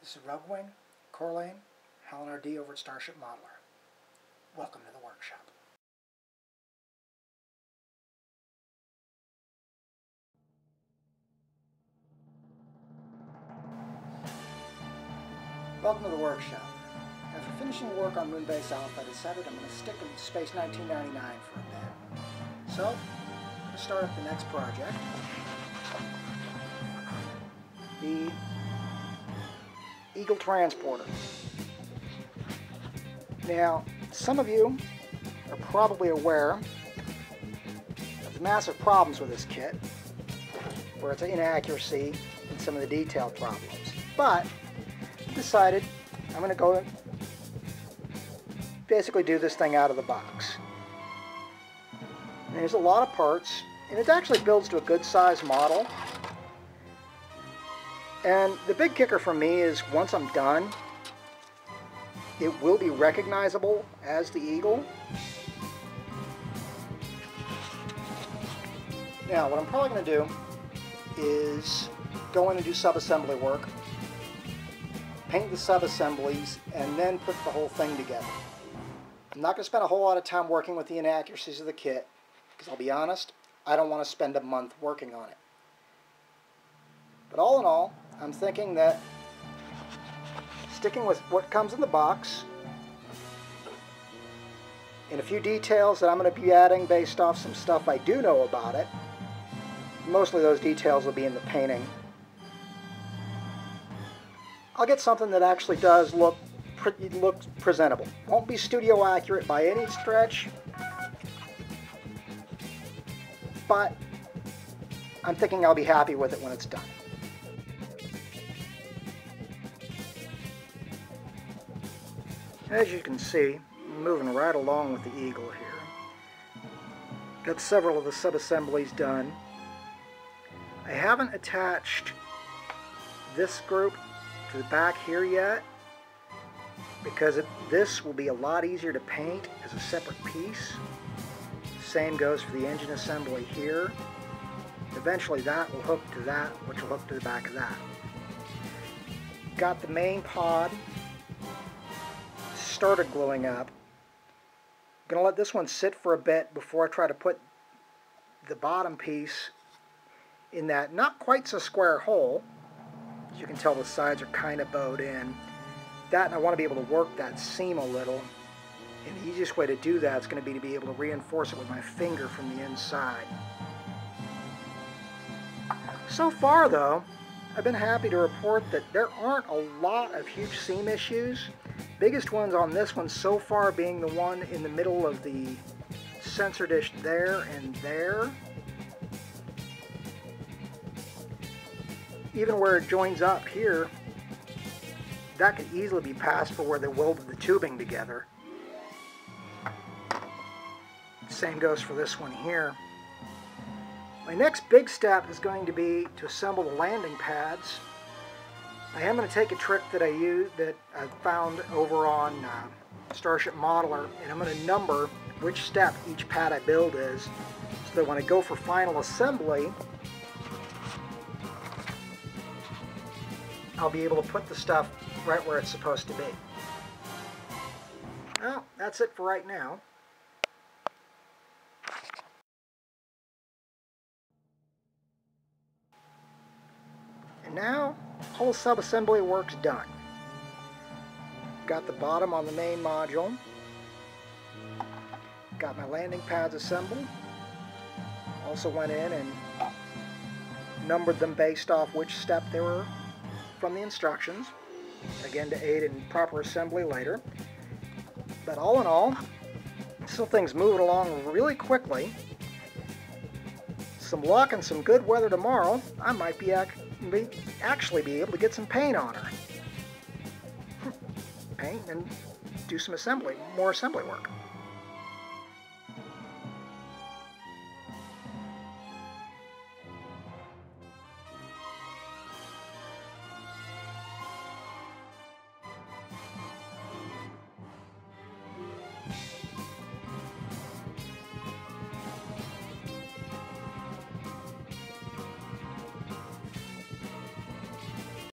This is Rugwing, Corlane, Helen R.D. over at Starship Modeler. Welcome to the workshop. Welcome to the workshop. After finishing work on Moonbase Alpha, I decided I'm going to stick in Space 1999 for a bit. So, I'm going to start up the next project. The Eagle Transporter. Now, some of you are probably aware of the massive problems with this kit, where it's an inaccuracy in some of the detail problems. But I decided I'm going to go and basically do this thing out of the box. And there's a lot of parts, and it actually builds to a good size model. And the big kicker for me is once I'm done, it will be recognizable as the Eagle. Now, what I'm probably going to do is go in and do sub-assembly work, paint the sub-assemblies, and then put the whole thing together. I'm not going to spend a whole lot of time working with the inaccuracies of the kit, because I'll be honest, I don't want to spend a month working on it. But all in all, I'm thinking that sticking with what comes in the box and a few details that I'm going to be adding based off some stuff I do know about it. Mostly those details will be in the painting. I'll get something that actually does look presentable. Won't be studio accurate by any stretch, but I'm thinking I'll be happy with it when it's done. As you can see, I'm moving right along with the Eagle here. Got several of the sub-assemblies done. I haven't attached this group to the back here yet, because this will be a lot easier to paint as a separate piece. Same goes for the engine assembly here. Eventually that will hook to that, which will hook to the back of that. Got the main pod started gluing up. I'm going to let this one sit for a bit before I try to put the bottom piece in that not quite so square hole. As you can tell, the sides are kind of bowed in. That, and I want to be able to work that seam a little. And the easiest way to do that is going to be able to reinforce it with my finger from the inside. So far though, I've been happy to report that there aren't a lot of huge seam issues. Biggest ones on this one so far being the one in the middle of the sensor dish there and there. Even where it joins up here, that could easily be passed for where they welded the tubing together. Same goes for this one here. My next big step is going to be to assemble the landing pads. I am going to take a trick that I found over on Starship Modeler, and I'm going to number which step each pad I build is, so that when I go for final assembly, I'll be able to put the stuff right where it's supposed to be. Well, that's it for right now. And now, all the sub-assembly work's done. Got the bottom on the main module. Got my landing pads assembled. Also went in and numbered them based off which step they were from the instructions. Again, to aid in proper assembly later. But all in all, still things moving along really quickly. Some luck and some good weather tomorrow, I might actually be able to get some paint on her. Paint and do some more assembly work.